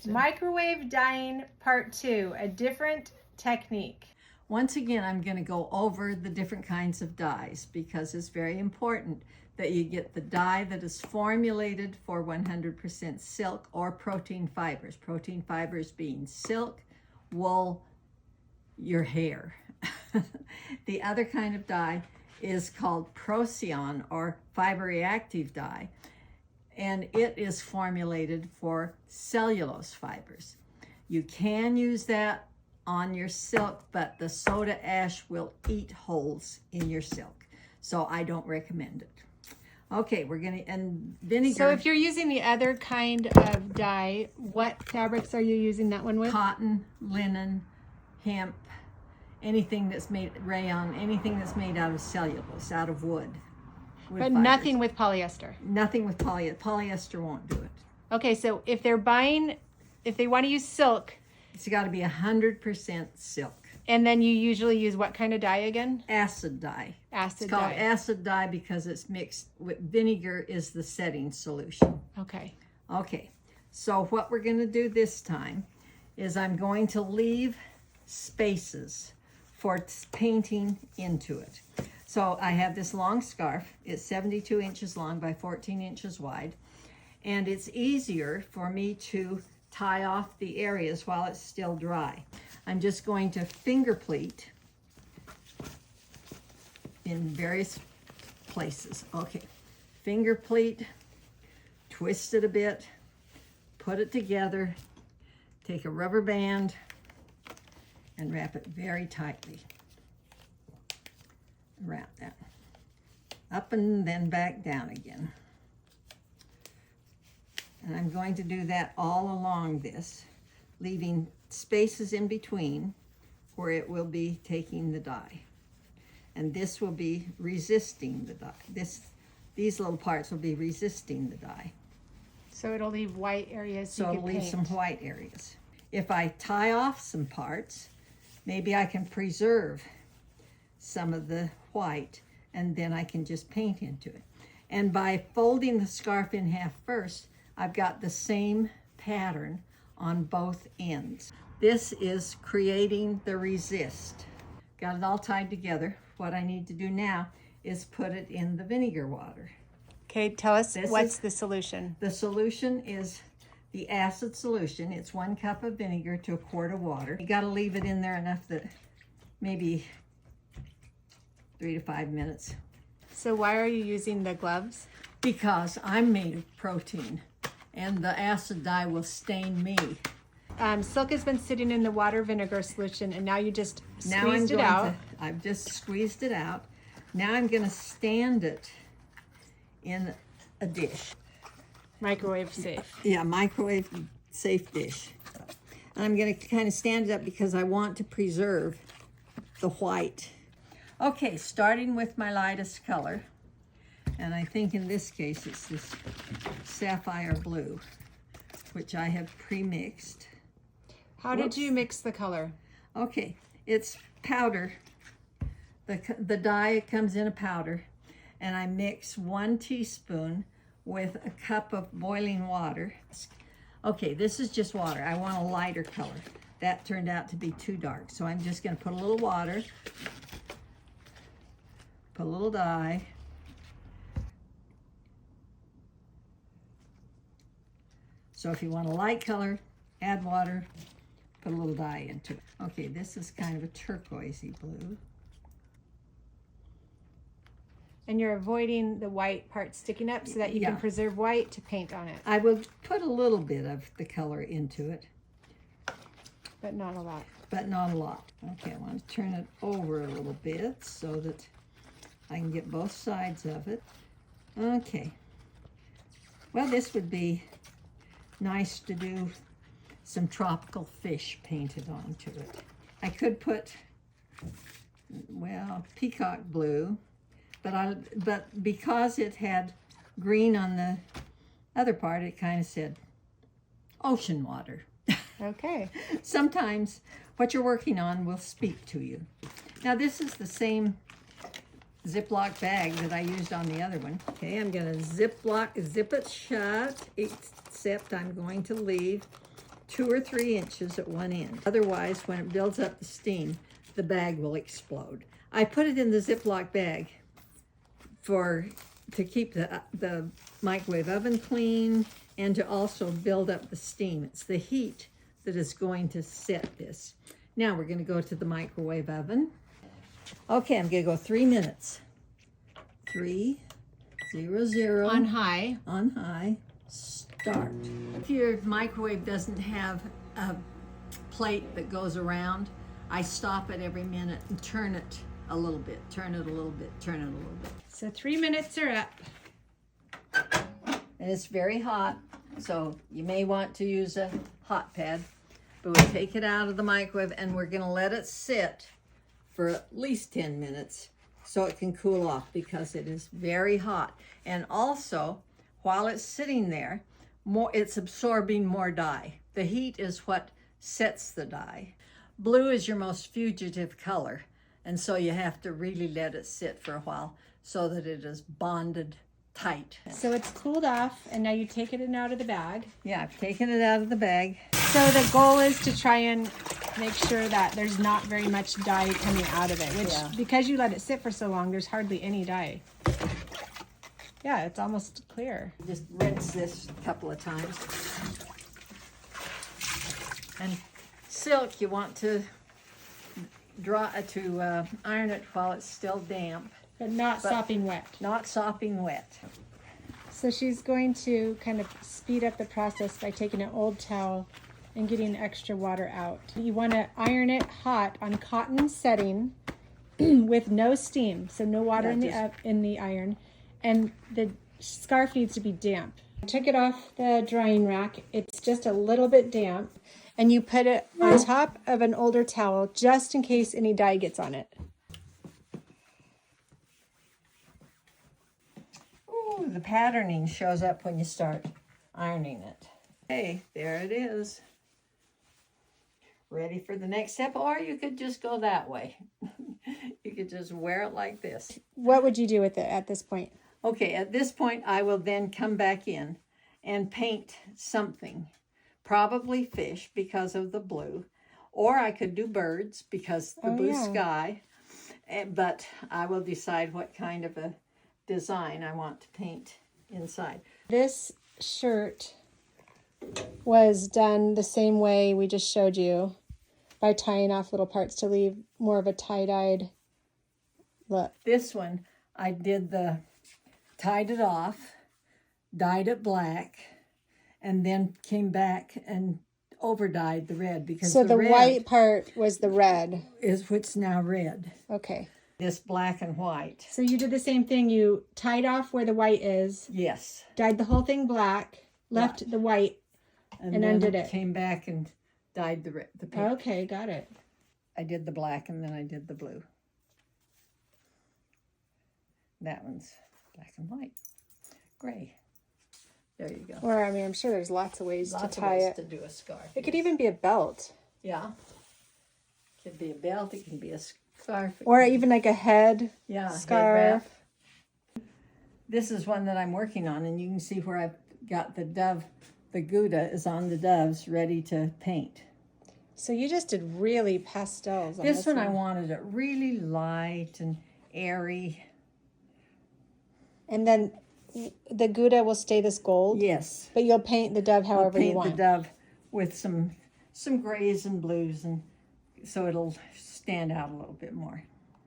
Microwave dyeing part 2, a different technique. Once again, I'm going to go over the different kinds of dyes because it's very important that you get the dye that is formulated for 100% silk or protein fibers. Protein fibers being silk, wool, your hair. The other kind of dye is called Procyon or fiber reactive dye, and it is formulated for cellulose fibers. You can use that on your silk, but the soda ash will eat holes in your silk, so I don't recommend it. Okay, we're gonna, and vinegar. So if you're using the other kind of dye, what fabrics are you using that one with? Cotton, linen, hemp, anything that's made, rayon, anything that's made out of cellulose, out of wood. But fibers. nothing with polyester. Nothing with polyester won't do it. Okay, so if they're buying, if they want to use silk, It's got to be 100% silk. and then you usually use what kind of dye again? Acid dye. Acid It's called dye. acid dye because it's mixed with vinegar is the setting solution. Okay. Okay, so what we're going to do this time is I'm going to leave spaces for painting into it. So I have this long scarf. It's 72 inches long by 14 inches wide. And it's easier for me to tie off the areas while it's still dry. I'm just going to finger pleat in various places. Okay, finger pleat, twist it a bit, put it together, take a rubber band and wrap it very tightly around that. Up and then back down again. And I'm going to do that all along this, leaving spaces in between where it will be taking the dye. And this will be resisting the dye. These little parts will be resisting the dye. So it'll leave white areas so So you it'll can leave some white areas. If I tie off some parts, maybe I can preserve some of the white and then I can just paint into it. And by folding the scarf in half first, I've got the same pattern on both ends. This is creating the resist. Got it all tied together. What I need to do now is put it in the vinegar water. Okay, tell us what's is the solution. The solution is the acid solution. It's 1 cup of vinegar to a quart of water. You gotta leave it in there enough that maybe 3 to 5 minutes. So why are you using the gloves? Because I'm made of protein and the acid dye will stain me. Silk has been sitting in the water vinegar solution and now you just squeezed it out. I've just squeezed it out. Now I'm gonna stand it in a dish. Microwave safe. Yeah, microwave safe dish. And I'm gonna kind of stand it up because I want to preserve the white. Okay, starting with my lightest color. And I think in this case it's this sapphire blue, which I have pre-mixed. How did you mix the color? Okay, it's powder. The dye comes in a powder, and I mix 1 teaspoon with a cup of boiling water. Okay, this is just water. I want a lighter color. That turned out to be too dark, so I'm just gonna put a little water, put a little dye, so if you want a light color, add water, put a little dye into it. Okay, this is kind of a turquoisey blue. And you're avoiding the white part sticking up so that you can preserve white to paint on it. I will put a little bit of the color into it. But not a lot. But not a lot. Okay, I want to turn it over a little bit so that I can get both sides of it. Okay. Well, this would be nice to do some tropical fish painted onto it. I could put, well, peacock blue, but because it had green on the other part, it kind of said ocean water. Okay. Sometimes what you're working on will speak to you. Now this is the same Ziploc bag that I used on the other one. Okay, I'm gonna zip it shut, except I'm going to leave 2 or 3 inches at one end. Otherwise, when it builds up the steam, the bag will explode. I put it in the Ziploc bag to keep the microwave oven clean and to also build up the steam. It's the heat that is going to set this. Now we're going to go to the microwave oven. Okay, I'm going to go 3 minutes. 3, 0, 0. On high. On high. Start. If your microwave doesn't have a plate that goes around, I stop it every minute and turn it a little bit, turn it a little bit, turn it a little bit. So 3 minutes are up. And it's very hot, so you may want to use a hot pad. But we'll take it out of the microwave and we're gonna let it sit for at least 10 minutes so it can cool off because it is very hot. And also, while it's sitting there, it's absorbing more dye. The heat is what sets the dye. Blue is your most fugitive color, and so you have to really let it sit for a while so that it is bonded tight. So it's cooled off, and now you take it out of the bag. Yeah, I've taken it out of the bag. So the goal is to try and make sure that there's not very much dye coming out of it, which, because you let it sit for so long, there's hardly any dye. Yeah, it's almost clear. Just rinse this a couple of times. And silk, you want to iron it while it's still damp. But not sopping wet. Not sopping wet. So she's going to kind of speed up the process by taking an old towel and getting extra water out. You want to iron it hot on cotton setting with no steam, so no water in the iron, and the scarf needs to be damp. I took it off the drying rack. It's just a little bit damp, and you put it on top of an older towel just in case any dye gets on it. Ooh, the patterning shows up when you start ironing it. Okay, there it is. Ready for the next step, or you could just go that way. You could just wear it like this. What would you do with it at this point? Okay, at this point, I will then come back in and paint something. Probably fish because of the blue, or I could do birds because the blue sky. But I will decide what kind of a design I want to paint inside. This shirt was done the same way we just showed you, by tying off little parts to leave more of a tie-dyed look. This one, I tied it off, dyed it black, and then came back and over-dyed the red because so the white part was the red. Is what's now red. Okay. This black and white. So you did the same thing. You tied off where the white is. Yes. Dyed the whole thing black, left the white, and then undid it. Came back and dyed the pink. Okay, got it. I did the black and then I did the blue. That one's black and white. Gray. There you go. Or, I mean, I'm sure there's lots of ways to tie it. To do a scarf. It could even be a belt. Yeah. It could be a belt. It can be a scarf. Or even like a head scarf. This is one that I'm working on, and you can see where I've got the dove. The Gouda is on the doves, ready to paint. So you just did really pastels on this one. I wanted it really light and airy. And then the Gouda will stay this gold? Yes. But you'll paint the dove however you want. Paint the dove with some grays and blues, and so it'll stand out a little bit more.